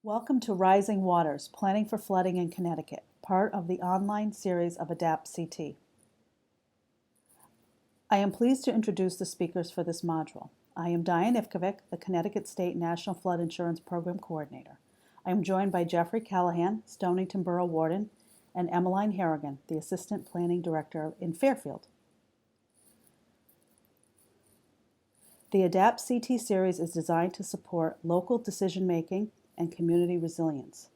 Welcome to Rising Waters, Planning for Flooding in Connecticut, part of the online series of ADAPT CT. I am pleased to introduce the speakers for this module. I am Diane Ivkovic, the Connecticut State National Flood Insurance Program Coordinator. I am joined by Jeffrey Callahan, Stonington Borough Warden, and Emmeline Harrigan, the Assistant Planning Director in Fairfield. The ADAPT CT series is designed to support local decision-making and community resilience.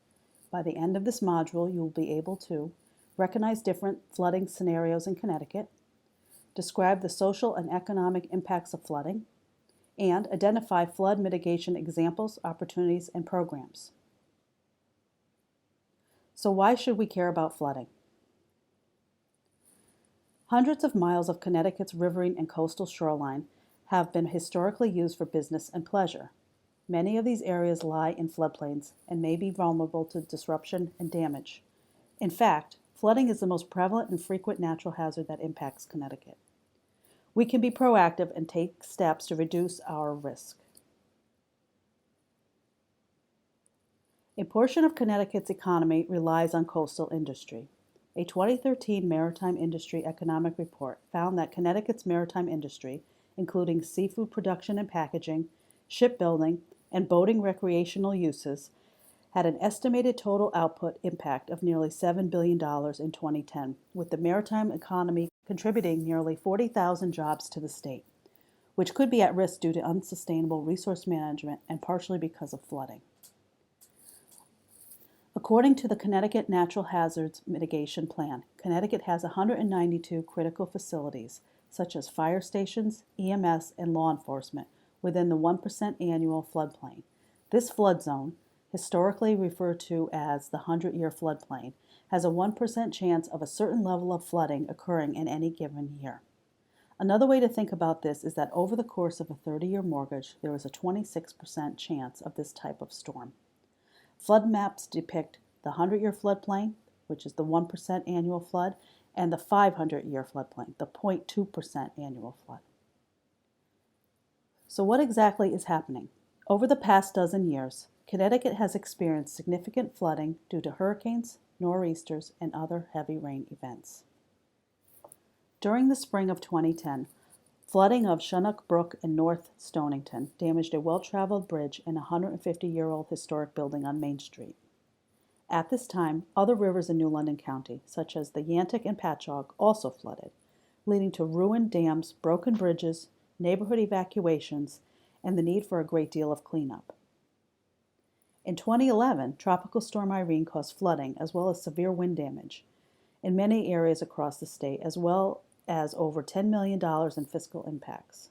By the end of this module, you will be able to recognize different flooding scenarios in Connecticut, describe the social and economic impacts of flooding, and identify flood mitigation examples, opportunities, and programs. So why should we care about flooding? Hundreds of miles of Connecticut's riverine and coastal shoreline have been historically used for business and pleasure. Many of these areas lie in floodplains and may be vulnerable to disruption and damage. In fact, flooding is the most prevalent and frequent natural hazard that impacts Connecticut. We can be proactive and take steps to reduce our risk. A portion of Connecticut's economy relies on coastal industry. A 2013 Maritime Industry Economic Report found that Connecticut's maritime industry, including seafood production and packaging, shipbuilding, and boating recreational uses, had an estimated total output impact of nearly $7 billion in 2010, with the maritime economy contributing nearly 40,000 jobs to the state, which could be at risk due to unsustainable resource management and partially because of flooding. According to the Connecticut Natural Hazards Mitigation Plan, Connecticut has 192 critical facilities, such as fire stations, EMS, and law enforcement, within the 1% annual floodplain. This flood zone, historically referred to as the 100-year floodplain, has a 1% chance of a certain level of flooding occurring in any given year. Another way to think about this is that over the course of a 30-year mortgage, there is a 26% chance of this type of storm. Flood maps depict the 100-year floodplain, which is the 1% annual flood, and the 500-year floodplain, the 0.2% annual flood. So what exactly is happening? Over the past dozen years, Connecticut has experienced significant flooding due to hurricanes, nor'easters, and other heavy rain events. During the spring of 2010, flooding of Chinook Brook in North Stonington damaged a well-traveled bridge and a 150-year-old historic building on Main Street. At this time, other rivers in New London County, such as the Yantic and Patchogue, also flooded, leading to ruined dams, broken bridges, neighborhood evacuations, and the need for a great deal of cleanup. In 2011, Tropical Storm Irene caused flooding as well as severe wind damage in many areas across the state, as well as over $10 million in fiscal impacts.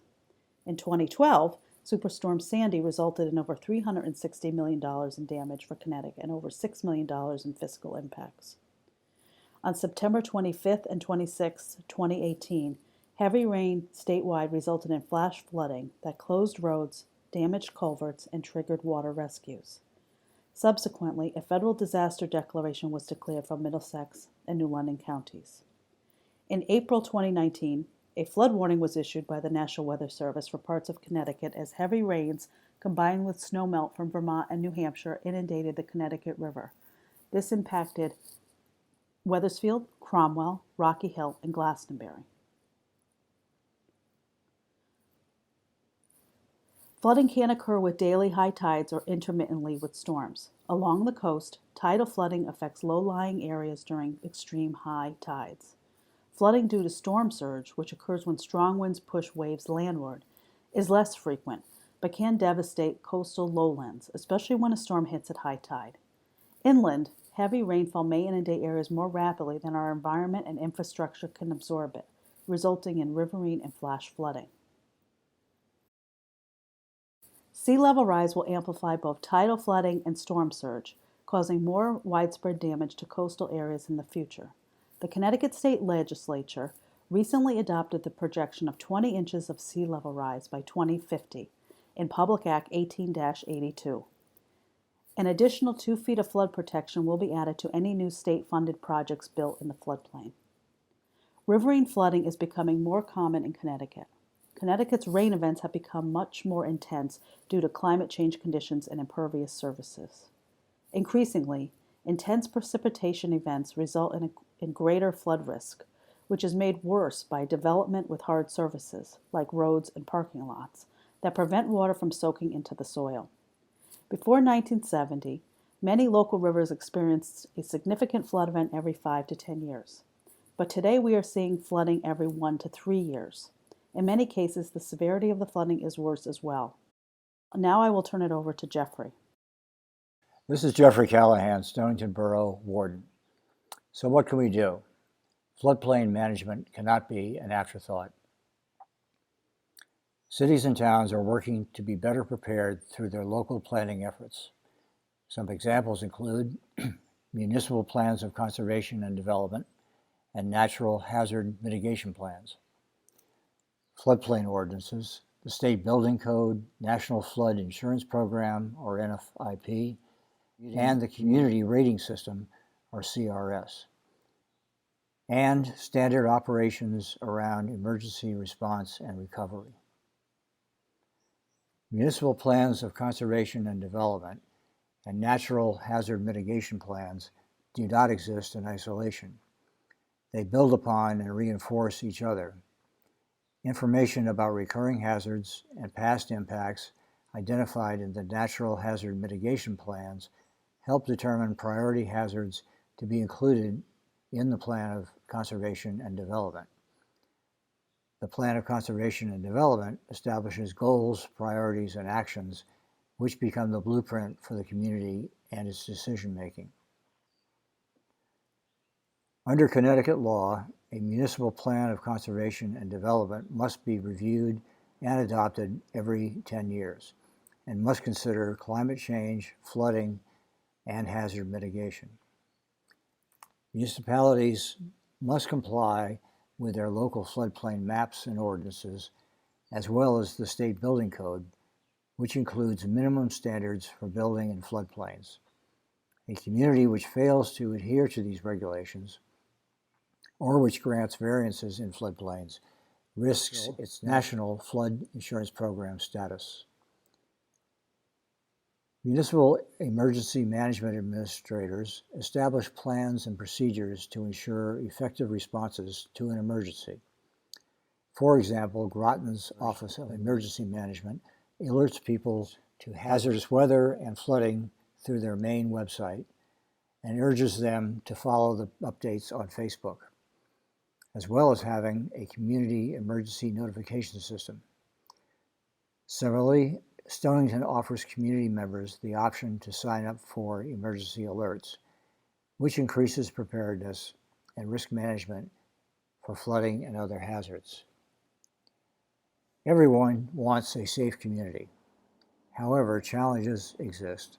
In 2012, Superstorm Sandy resulted in over $360 million in damage for Connecticut and over $6 million in fiscal impacts. On September 25th and 26th, 2018, heavy rain statewide resulted in flash flooding that closed roads, damaged culverts, and triggered water rescues. Subsequently, a federal disaster declaration was declared for Middlesex and New London counties. In April 2019, a flood warning was issued by the National Weather Service for parts of Connecticut as heavy rains combined with snowmelt from Vermont and New Hampshire inundated the Connecticut River. This impacted Wethersfield, Cromwell, Rocky Hill, and Glastonbury. Flooding can occur with daily high tides or intermittently with storms. Along the coast, tidal flooding affects low-lying areas during extreme high tides. Flooding due to storm surge, which occurs when strong winds push waves landward, is less frequent, but can devastate coastal lowlands, especially when a storm hits at high tide. Inland, heavy rainfall may inundate areas more rapidly than our environment and infrastructure can absorb it, resulting in riverine and flash flooding. Sea level rise will amplify both tidal flooding and storm surge, causing more widespread damage to coastal areas in the future. The Connecticut State Legislature recently adopted the projection of 20 inches of sea level rise by 2050 in Public Act 18-82. An additional 2 feet of flood protection will be added to any new state-funded projects built in the floodplain. Riverine flooding is becoming more common in Connecticut. Connecticut's rain events have become much more intense due to climate change conditions and impervious surfaces. Increasingly, intense precipitation events result in greater flood risk, which is made worse by development with hard surfaces, like roads and parking lots, that prevent water from soaking into the soil. Before 1970, many local rivers experienced a significant flood event every 5 to 10 years. But today we are seeing flooding every 1 to 3 years. In many cases, the severity of the flooding is worse as well. Now I will turn it over to Jeffrey. This is Jeffrey Callahan, Stonington Borough Warden. So what can we do? Floodplain management cannot be an afterthought. Cities and towns are working to be better prepared through their local planning efforts. Some examples include municipal plans of conservation and development and natural hazard mitigation plans, floodplain ordinances, the State Building Code, National Flood Insurance Program, or NFIP, and the Community Rating System, or CRS, and standard operations around emergency response and recovery. Municipal plans of conservation and development and natural hazard mitigation plans do not exist in isolation. They build upon and reinforce each other. Information about recurring hazards and past impacts identified in the natural hazard mitigation plans help determine priority hazards to be included in the Plan of Conservation and Development. The Plan of Conservation and Development establishes goals, priorities, and actions which become the blueprint for the community and its decision-making. Under Connecticut law, a municipal plan of conservation and development must be reviewed and adopted every 10 years and must consider climate change, flooding, and hazard mitigation. Municipalities must comply with their local floodplain maps and ordinances, as well as the State Building Code, which includes minimum standards for building in floodplains. A community which fails to adhere to these regulations, or which grants variances in floodplains, risks its National Flood Insurance Program status. Municipal emergency management administrators establish plans and procedures to ensure effective responses to an emergency. For example, Groton's Office of Emergency Management alerts people to hazardous weather and flooding through their main website and urges them to follow the updates on Facebook, as well as having a community emergency notification system. Similarly, Stonington offers community members the option to sign up for emergency alerts, which increases preparedness and risk management for flooding and other hazards. Everyone wants a safe community. However, challenges exist.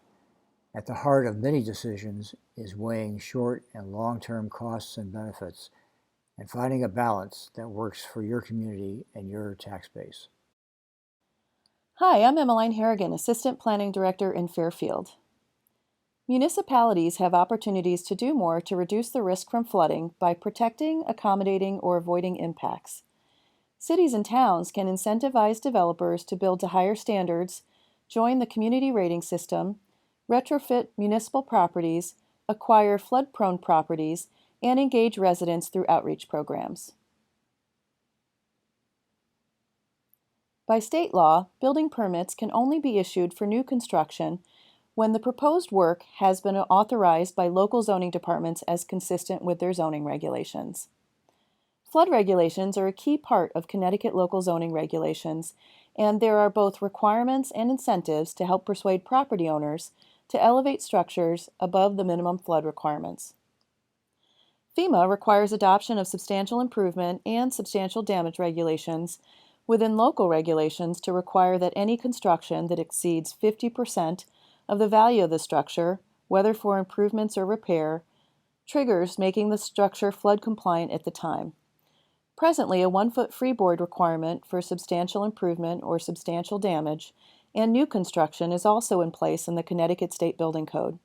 At the heart of many decisions is weighing short and long-term costs and benefits and finding a balance that works for your community and your tax base. Hi, I'm Emmeline Harrigan, Assistant Planning Director in Fairfield. Municipalities have opportunities to do more to reduce the risk from flooding by protecting, accommodating, or avoiding impacts. Cities and towns can incentivize developers to build to higher standards, join the community rating system, retrofit municipal properties, acquire flood-prone properties, and engage residents through outreach programs. By state law, building permits can only be issued for new construction when the proposed work has been authorized by local zoning departments as consistent with their zoning regulations. Flood regulations are a key part of Connecticut local zoning regulations, and there are both requirements and incentives to help persuade property owners to elevate structures above the minimum flood requirements. FEMA requires adoption of substantial improvement and substantial damage regulations within local regulations to require that any construction that exceeds 50% of the value of the structure, whether for improvements or repair, triggers making the structure flood compliant at the time. Presently, a 1-foot freeboard requirement for substantial improvement or substantial damage and new construction is also in place in the Connecticut State Building Code.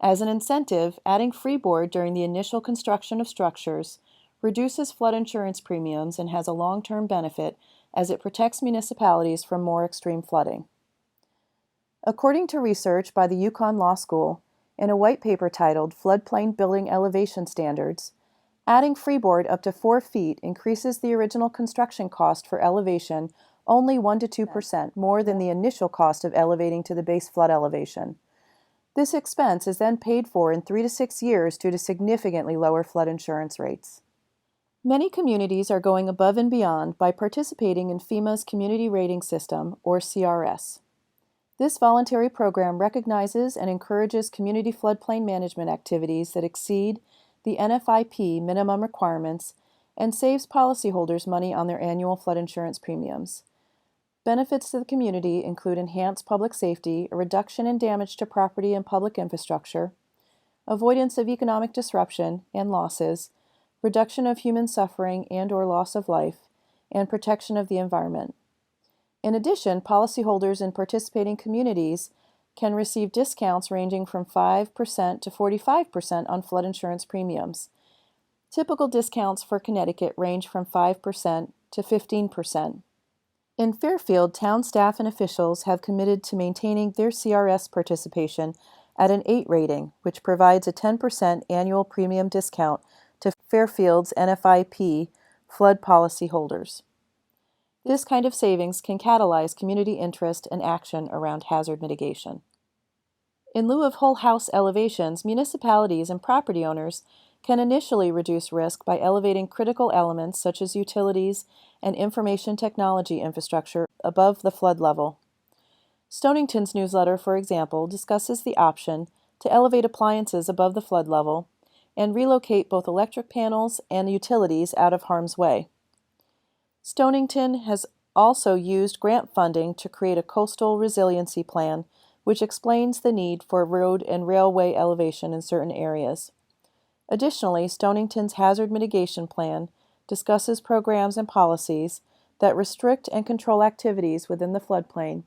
As an incentive, adding freeboard during the initial construction of structures reduces flood insurance premiums and has a long-term benefit as it protects municipalities from more extreme flooding. According to research by the UConn Law School, in a white paper titled Floodplain Building Elevation Standards, adding freeboard up to 4 feet increases the original construction cost for elevation only 1 to 2% more than the initial cost of elevating to the base flood elevation. This expense is then paid for in 3 to 6 years due to significantly lower flood insurance rates. Many communities are going above and beyond by participating in FEMA's Community Rating System, or CRS. This voluntary program recognizes and encourages community floodplain management activities that exceed the NFIP minimum requirements and saves policyholders money on their annual flood insurance premiums. Benefits to the community include enhanced public safety, a reduction in damage to property and public infrastructure, avoidance of economic disruption and losses, reduction of human suffering and/or loss of life, and protection of the environment. In addition, policyholders in participating communities can receive discounts ranging from 5% to 45% on flood insurance premiums. Typical discounts for Connecticut range from 5% to 15%. In Fairfield, town staff and officials have committed to maintaining their CRS participation at an 8 rating, which provides a 10% annual premium discount to Fairfield's NFIP flood policy holders. This kind of savings can catalyze community interest and action around hazard mitigation. In lieu of whole house elevations, municipalities and property owners can initially reduce risk by elevating critical elements such as utilities and information technology infrastructure above the flood level. Stonington's newsletter, for example, discusses the option to elevate appliances above the flood level and relocate both electric panels and utilities out of harm's way. Stonington has also used grant funding to create a coastal resiliency plan, which explains the need for road and railway elevation in certain areas. Additionally, Stonington's hazard mitigation plan discusses programs and policies that restrict and control activities within the floodplain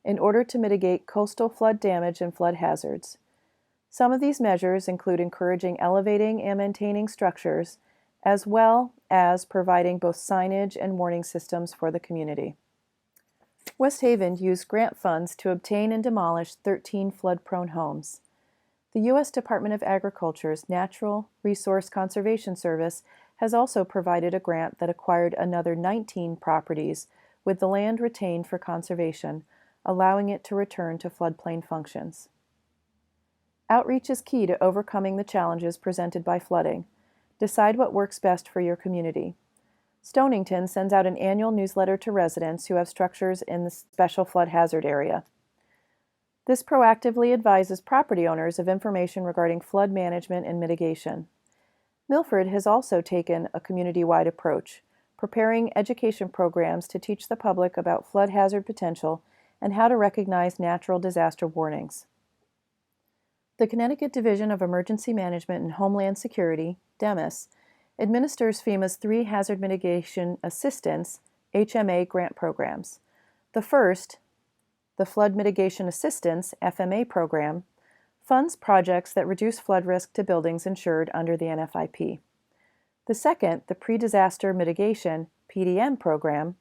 in order to mitigate coastal flood damage and flood hazards. Some of these measures include encouraging elevating and maintaining structures, as well as providing both signage and warning systems for the community. West Haven used grant funds to obtain and demolish 13 flood-prone homes. The U.S. Department of Agriculture's Natural Resource Conservation Service has also provided a grant that acquired another 19 properties with the land retained for conservation, allowing it to return to floodplain functions. Outreach is key to overcoming the challenges presented by flooding. Decide what works best for your community. Stonington sends out an annual newsletter to residents who have structures in the special flood hazard area. This proactively advises property owners of information regarding flood management and mitigation. Milford has also taken a community-wide approach, preparing education programs to teach the public about flood hazard potential and how to recognize natural disaster warnings. The Connecticut Division of Emergency Management and Homeland Security, DEMIS, administers FEMA's 3 Hazard Mitigation Assistance HMA grant programs. The first, the Flood Mitigation Assistance FMA program, funds projects that reduce flood risk to buildings insured under the NFIP. The second, the Pre-Disaster Mitigation PDM program,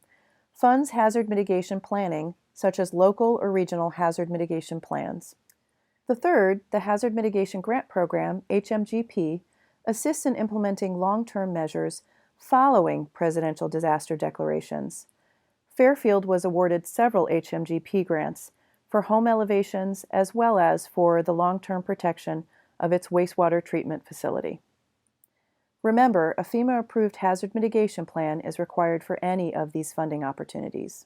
funds hazard mitigation planning, such as local or regional hazard mitigation plans. The third, the Hazard Mitigation Grant Program, HMGP, assists in implementing long-term measures following presidential disaster declarations. Fairfield was awarded several HMGP grants for home elevations as well as for the long-term protection of its wastewater treatment facility. Remember, a FEMA-approved hazard mitigation plan is required for any of these funding opportunities.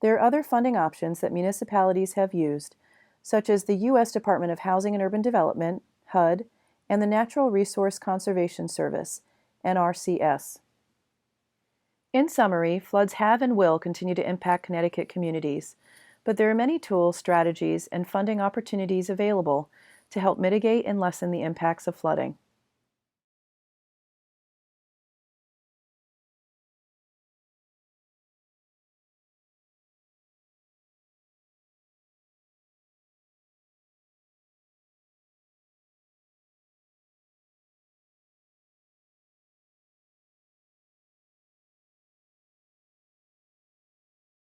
There are other funding options that municipalities have used, such as the U.S. Department of Housing and Urban Development, HUD, and the Natural Resource Conservation Service, NRCS. In summary, floods have and will continue to impact Connecticut communities, but there are many tools, strategies, and funding opportunities available to help mitigate and lessen the impacts of flooding.